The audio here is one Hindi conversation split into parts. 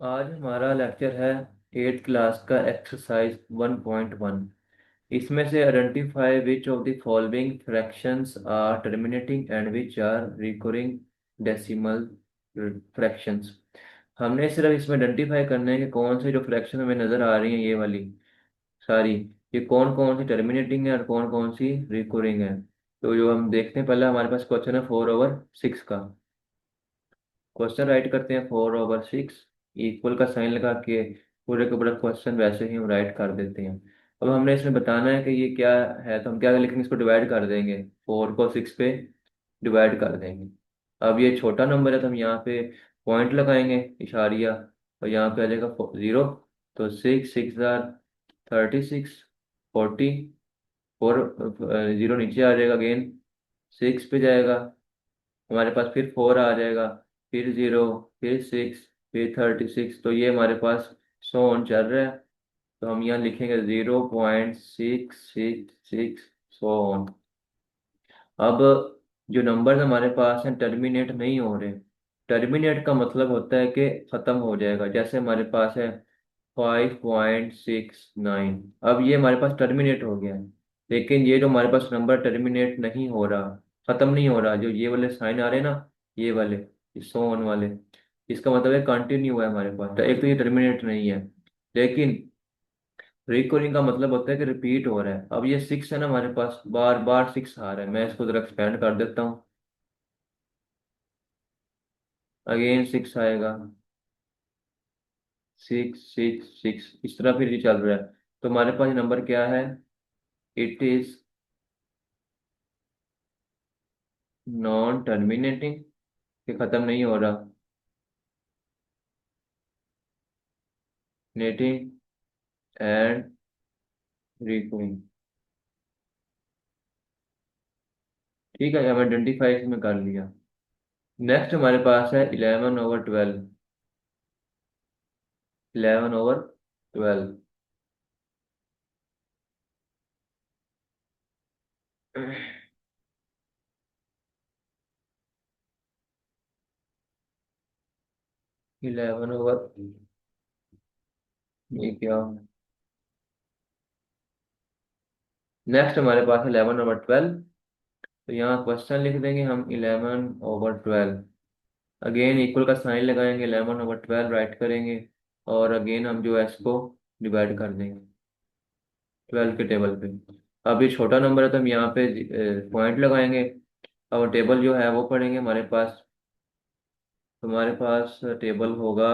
आज हमारा लेक्चर है एट्थ क्लास का एक्सरसाइज 1.1। इसमें से identify which of the following fractions are terminating and which are recurring decimal fractions. हमने सिर्फ इसमें आइडेंटिफाई करना है कि कौन से जो फ्रैक्शन हमें नज़र आ रही हैं ये वाली सारी, ये कौन कौन सी टर्मिनेटिंग है और कौन कौन सी रिकरिंग है। तो जो हम देखते हैं, पहले हमारे पास क्वेश्चन है 4/6 का। क्वेश्चन राइट करते हैं 4/6, इक्वल का साइन लगा के पूरे का पूरा क्वेश्चन वैसे ही हम राइट कर देते हैं। अब हमने इसमें बताना है कि ये क्या है, तो हम क्या लिखेंगे, इसको डिवाइड कर देंगे, 4 को 6 पे डिवाइड कर देंगे। अब ये छोटा नंबर है तो हम यहाँ पे पॉइंट लगाएंगे, इशारिया, और यहाँ पे आ जाएगा 0। तो 6 6 36, 44, 0 नीचे आ जाएगा, अगेन 6 पे जाएगा, हमारे पास फिर 4 आ जाएगा, फिर 0, फिर 6, फिर 36। तो ये हमारे पास सो ऑन चल रहा है। तो हम यहाँ लिखेंगे 0.666 सो ऑन। अब जो नंबर हमारे पास हैं टर्मिनेट नहीं हो रहे। टर्मिनेट का मतलब होता है कि ख़त्म हो जाएगा। जैसे हमारे पास है 5.69, अब ये हमारे पास टर्मिनेट हो गया है। लेकिन ये जो हमारे पास नंबर टर्मिनेट नहीं हो रहा, ख़त्म नहीं हो रहा, जो ये वाले साइन आ रहे हैं ना, ये वाले, सो ऑन वाले, इसका मतलब है कंटिन्यू है हमारे पास। तो एक तो ये टर्मिनेट नहीं है, लेकिन रिकरिंग का मतलब होता है कि रिपीट हो रहा है। अब ये 6 है ना, हमारे पास बार बार 6 आ रहा है। मैं इसको जरा एक्सपेंड कर देता हूँ, अगेन 6 आएगा, 6 6 6, इस तरह फिर ये चल रहा है। तो हमारे पास नंबर क्या है, इट इज नॉन टर्मिनेटिंग, कि खत्म नहीं हो रहा, नेटिंग एंड रिकरिंग। ठीक है, हमने 25 इसमें कर लिया। नेक्स्ट हमारे पास है 11/12। 11/12, 11/, ये क्या, नेक्स्ट हमारे पास है 11/12। तो यहाँ क्वेश्चन लिख देंगे हम 11/12, अगेन इक्वल का साइन लगाएंगे, 11/12 राइट करेंगे, और अगेन हम जो है इसको डिवाइड कर देंगे 12 के टेबल पे। अब ये छोटा नंबर है तो हम यहाँ पे पॉइंट लगाएंगे, और टेबल जो है वो पढ़ेंगे हमारे पास। हमारे पास टेबल होगा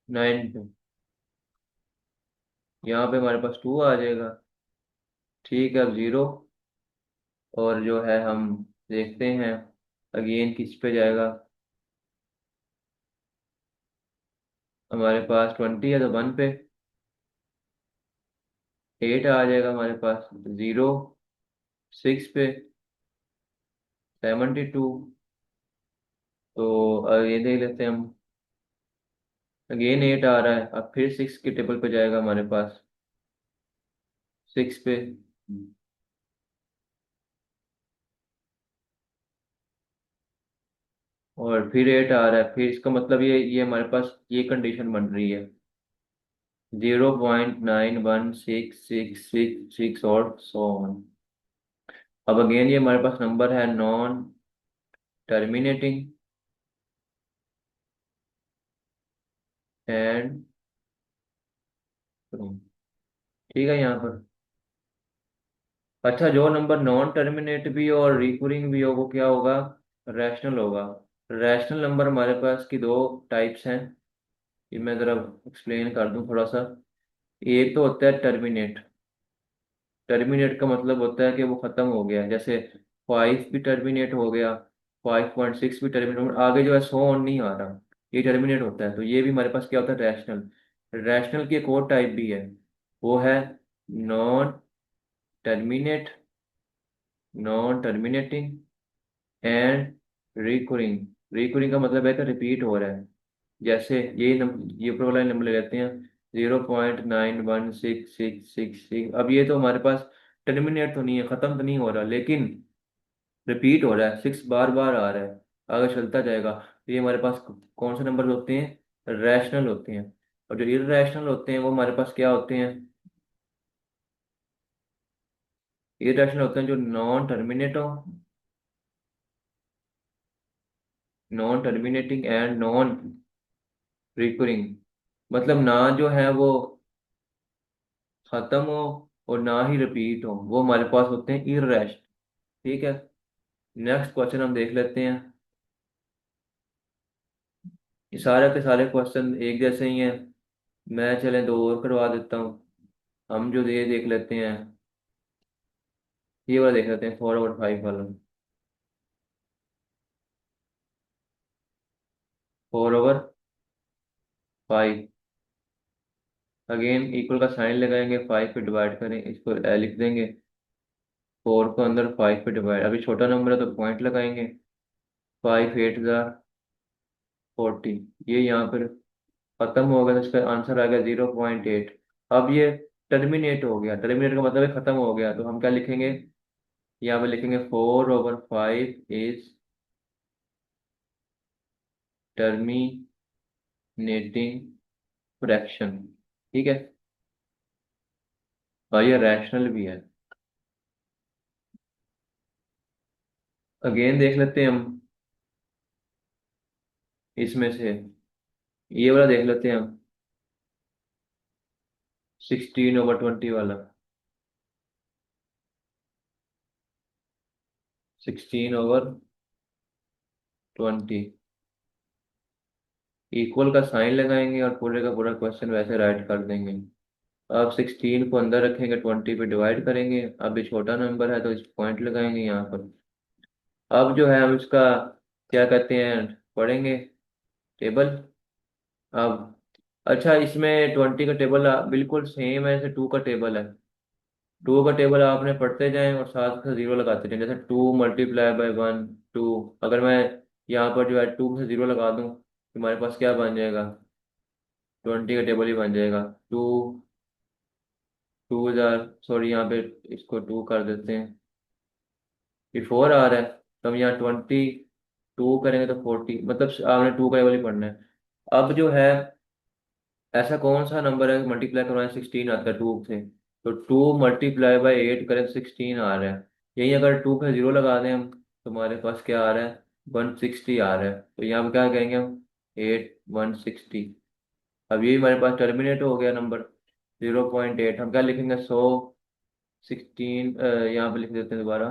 9 पे, यहाँ पे हमारे पास 2 आ जाएगा। ठीक है, अब 0, और जो है हम देखते हैं अगेन किस पे जाएगा। हमारे पास 20 है तो 1 पे, 8 आ जाएगा हमारे पास, 0, 6 पे, 72। तो ये देख लेते हैं हम, अगेन 8 आ रहा है, अब फिर 6 के टेबल पे जाएगा हमारे पास, 6 पे, और फिर 8 आ रहा है। फिर इसका मतलब ये हमारे पास ये कंडीशन बन रही है, 0.916666 और सो ऑन। अब अगेन ये हमारे पास नंबर है नॉन टर्मिनेटिंग एंड, ठीक है यहाँ पर। अच्छा, जो नंबर नॉन टर्मिनेट भी और रिकरिंग भी हो वो क्या होगा, रैशनल होगा। रैशनल नंबर हमारे पास की दो टाइप्स हैं, ये मैं ज़रा एक्सप्लेन कर दूं थोड़ा सा। एक तो होता है टर्मिनेट। टर्मिनेट का मतलब होता है कि वो ख़त्म हो गया, जैसे 5 भी टर्मिनेट हो गया, 5.6 भी टर्मिनेट, आगे जो है सो ऑन नहीं आ रहा, ये टर्मिनेट होता है। तो ये भी हमारे पास क्या होता है, रैशनल। रैशनल की एक और टाइप भी है, वो है non terminate, non terminating and recurring. Recurring का मतलब है कि रिपीट हो रहा है। जैसे ये ऊपर वाला नंबर ले लेते हैं, 0.916666। अब ये तो हमारे पास टर्मिनेट तो नहीं है, ख़त्म तो नहीं हो रहा, लेकिन रिपीट हो रहा है, सिक्स बार बार आ रहा है, अगर चलता जाएगा तो ये हमारे पास कौन से नंबर होते हैं? रैशनल होते हैं। और जो इर्रेशनल होते हैं वो हमारे पास क्या होते हैं? इर्रेशनल होते हैं जो नॉन टर्मिनेट हो, non terminating and non recurring. मतलब ना जो है वो खत्म हो और ना ही रिपीट हो, वो हमारे पास होते हैं इर्रेशनल। ठीक है। नेक्स्ट क्वेश्चन हम देख लेते हैं। ये सारे के सारे क्वेश्चन एक जैसे ही हैं। मैं चले दो और करवा देता हूँ। हम जो ये देख लेते हैं, ये वाला देख लेते हैं, 4/5 वाला। 4/5। अगेन इक्वल का साइन लगाएंगे, 5 पे डिवाइड करें, इसको लिख देंगे। 4 को अंदर 5 पे डिवाइड, अभी छोटा नंबर है तो पॉइंट लगाएंगे। 5 8 ज़ा 40। ये यहाँ पर खत्म हो गया तो इसका आंसर आ गया 0.8। अब ये टर्मिनेट हो गया, टर्मिनेट का मतलब है खत्म हो गया, तो हम क्या लिखेंगे? यहाँ पे लिखेंगे 4/5 इज टर्मिनेटिंग फ्रैक्शन। ठीक है। और ये रैशनल भी है। अगेन देख लेते हैं हम इसमें से, ये वाला देख लेते हैं हम, 16/20 वाला। 16/20 इक्वल का साइन लगाएंगे और पूरे का पूरा क्वेश्चन वैसे राइट कर देंगे। अब 16 को अंदर रखेंगे, 20 पे डिवाइड करेंगे, अब ये छोटा नंबर है तो इस पॉइंट लगाएंगे यहाँ पर। अब जो है हम इसका क्या कहते हैं, पढ़ेंगे टेबल। अब अच्छा, इसमें 20 का टेबल बिल्कुल सेम है जैसे 2 का टेबल है। 2 का टेबल आपने पढ़ते जाएं और साथ में जीरो लगाते जाएं, जैसे 2 × 1 2। अगर मैं यहाँ पर जो है 2 से जीरो लगा दूं तो हमारे पास क्या बन जाएगा? 20 का टेबल ही बन जाएगा। 2 2 हजार, सॉरी यहाँ पे इसको 2 कर देते हैं, ये 4 आ रहा है, तो हम यहाँ 22 करेंगे तो 40, मतलब आपने 2 का टेबल ही पढ़ना है। अब जो है, ऐसा कौन सा नंबर है मल्टीप्लाई करवाएं 16 आता है 2 से? तो 2 × 8 करें 16 आ रहा है। यही अगर 2 पे जीरो लगा दें हम तो हमारे पास क्या आ रहा है? 160 आ रहा है। तो यहाँ पे क्या कहेंगे हम? 8 160। अब ये हमारे पास टर्मिनेट हो गया नंबर 0.8। हम क्या लिखेंगे? 16 यहाँ पे लिख देते हैं दोबारा।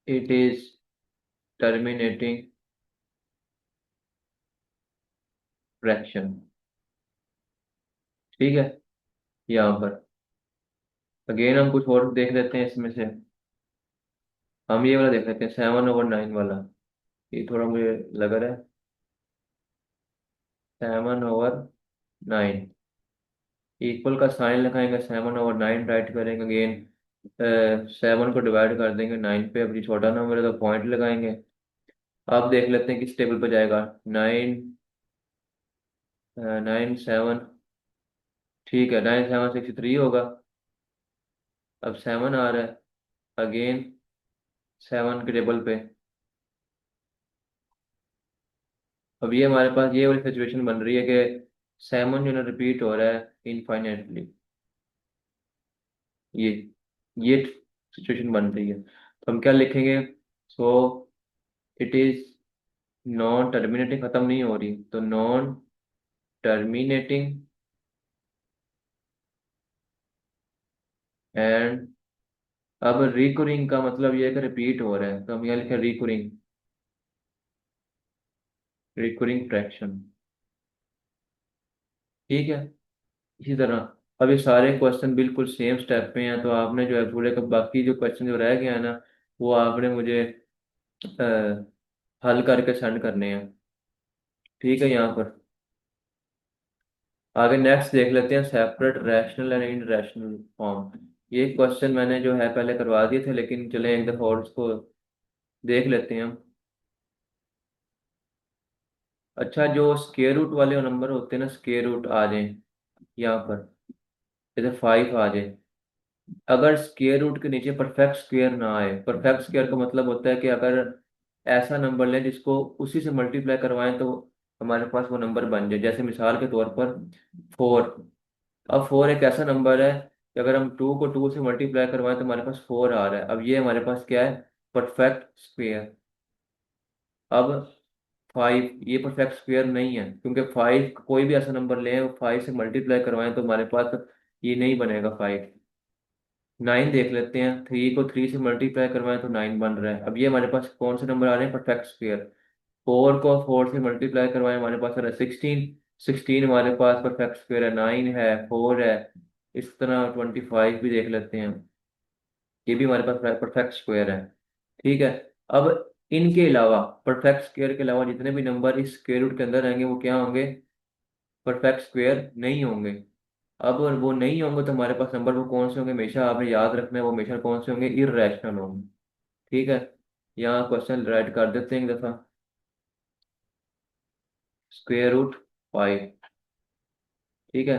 It is terminating fraction. ठीक है। यहाँ पर अगेन हम कुछ और देख लेते हैं इसमें से। हम ये वाला देख लेते हैं, 7/9 वाला। ये थोड़ा मुझे लग रहा है। 7/9 इक्वल का साइन लगाएंगे, 7/9 राइट करेंगे। अगेन 7 को डिवाइड कर देंगे 9 पे, अभी छोटा नंबर है तो पॉइंट लगाएंगे। अब देख लेते हैं किस टेबल पर जाएगा। 9 9 7। ठीक है, 9 7 63 होगा। अब 7 आ रहा है, अगेन 7 के टेबल पे। अब ये हमारे पास ये वाली सिचुएशन बन रही है कि 7 जो है रिपीट हो रहा है इनफाइनेटली। ये ये सिचुएशन बन रही है, तो हम क्या लिखेंगे? So it is non terminating, खत्म नहीं हो रही, तो नॉन टर्मिनेटिंग एंड, अब रिकरिंग का मतलब ये है कि रिपीट हो रहा है, तो हम यहाँ लिखें रिकरिंग, रिकरिंग फ्रैक्शन। ठीक है। इसी तरह अब ये सारे क्वेश्चन बिल्कुल सेम स्टेप पे हैं, तो आपने जो है पूरे का बाकी जो क्वेश्चन जो रह गया है ना, वो आपने मुझे हल करके सेंड करने हैं। ठीक है। यहाँ पर आगे नेक्स्ट देख लेते हैं, सेपरेट रैशनल एंड इनरैशनल फॉर्म। ये क्वेश्चन मैंने जो है पहले करवा दिए थे, लेकिन चलें एक दफा और इसको देख लेते हैं हम। अच्छा, जो स्केयर रूट वाले नंबर होते हैं ना, स्केयर रूट आ जाए यहाँ पर, जैसे 5 आ जाए, अगर स्क्वायर रूट के नीचे परफेक्ट स्क्वायर ना आए, परफेक्ट स्क्वायर का मतलब होता है कि अगर ऐसा नंबर लें जिसको उसी से मल्टीप्लाई करवाएं तो हमारे पास वो नंबर बन जाए। जैसे मिसाल के तौर पर 4। अब 4 एक ऐसा नंबर है कि अगर हम 2 को 2 से मल्टीप्लाई करवाएं तो हमारे पास 4 आ रहा है। अब ये हमारे पास क्या है? Perfect square. अब 5 ये परफेक्ट स्क्वायर नहीं है, क्योंकि 5 कोई भी ऐसा नंबर लें और 5 से मल्टीप्लाई करवाएं तो हमारे पास ये नहीं बनेगा 5। 9 देख लेते हैं, 3 को 3 से मल्टीप्लाई करवाएं तो 9 बन रहा है। अब ये हमारे पास कौन से नंबर आ रहे हैं? Perfect square. 4 को 4 से मल्टीप्लाई करवाएं हमारे पास आ रहा है 16। 16 हमारे पास परफेक्ट स्क्वायर है, 9 है, 4 है। इस तरह 25 भी देख लेते हैं, ये भी हमारे पास परफेक्ट स्क्वायर है। ठीक है। अब इनके अलावा, परफेक्ट स्क्वायर के अलावा जितने भी नंबर इस स्क्वायर रूट के अंदर आएंगे वो क्या होंगे? परफेक्ट स्क्वायर नहीं होंगे। अब अगर वो नहीं होंगे तो हमारे पास नंबर वो कौन से होंगे? हमेशा आपने याद रखना है, वो हमेशा कौन से होंगे? इर्रेशनल होंगे। ठीक है। यहाँ क्वेश्चन राइट कर देते हैं एक दफा। √5। ठीक है।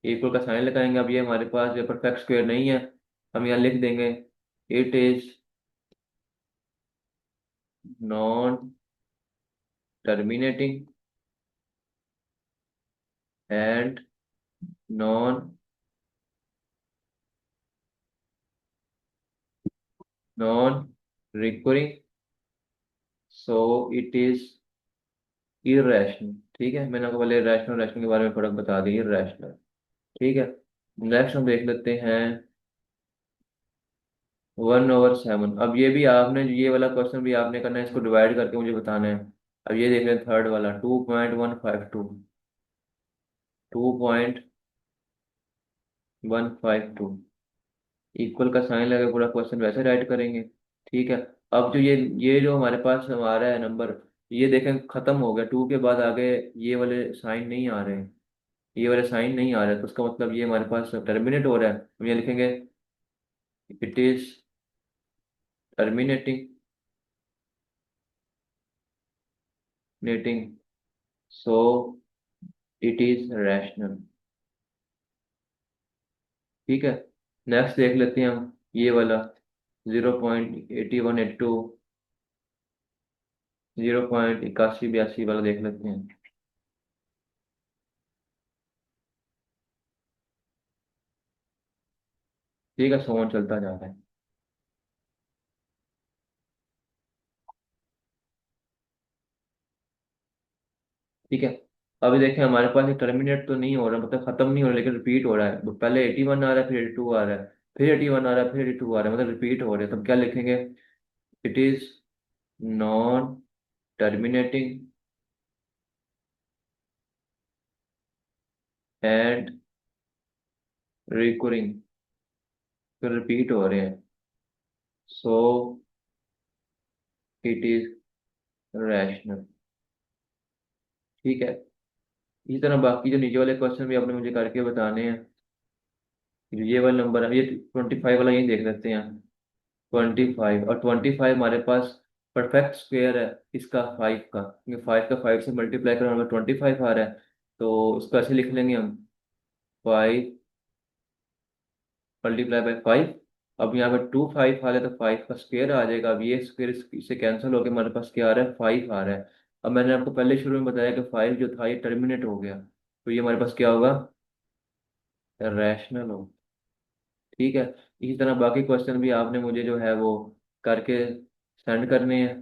इक्वल का साइन लगाएंगे। अब ये हमारे पास जो परफेक्ट स्क्वायर नहीं है, हम यहाँ लिख देंगे it is non terminating and non non recurring, so it is irrational. ठीक है, मैंने आपको पहले रैशनल रैशनल के बारे में फर्क बता दिया, इरेशनल। ठीक है। नेक्स्ट हम देख लेते हैं 1/7। अब ये भी आपने, ये वाला क्वेश्चन भी आपने करना है, इसको डिवाइड करके मुझे बताना है। अब ये देख लें थर्ड वाला, 2.152। 2.152 इक्वल का साइन लगे पूरा क्वेश्चन वैसे राइट करेंगे। ठीक है। अब जो ये जो हमारे पास हमारा है नंबर, ये देखें खत्म हो गया। 2 के बाद आगे ये वाले साइन नहीं आ रहे हैं, ये वाले साइन नहीं आ रहे, तो उसका मतलब ये हमारे पास टर्मिनेट हो रहा है। हम ये लिखेंगे it is terminating netting, so it is rational. ठीक है। नेक्स्ट देख लेते हैं हम ये वाला 0.8182, 0.8182 वाला देख लेते हैं। ठीक है, सोन चलता जा रहा है। ठीक है। अभी देखें हमारे पास ये टर्मिनेट तो नहीं हो रहा, मतलब खत्म नहीं हो रहा, लेकिन रिपीट हो रहा है। पहले 81 आ रहा है, फिर 82 आ रहा है, फिर 81 आ रहा है, फिर 82 आ रहा है, मतलब रिपीट हो रहे हैं। तब क्या लिखेंगे? It is non terminating and recurring, फिर रिपीट हो रहे हैं, सो इट इज रैशनल। ठीक है। इसी तरह बाकी जो नीचे वाले क्वेश्चन भी आपने मुझे करके बताने हैं। ये वाला नंबर है, ये 25 वाला, यही देख लेते हैं। 25, और 25 हमारे पास परफेक्ट स्क्वायर है इसका 5 का, क्योंकि 5 का 5 से मल्टीप्लाई करना हमें 25 आ रहा है। तो उसको ऐसे लिख लेंगे हम, 5 × 5। अब यहाँ पे 2 5 आ रहा है तो 5 का स्क्वायर आ जाएगा। अब ये स्क्वायर इससे कैंसिल होकर हमारे पास क्या आ रहा है? 5 आ रहा है। अब मैंने आपको पहले शुरू में बताया कि 5 जो था ये टर्मिनेट हो गया, तो ये हमारे पास क्या होगा? रैशनल हो। ठीक है। इसी तरह बाकी क्वेश्चन भी आपने मुझे जो है वो करके सेंड करने हैं।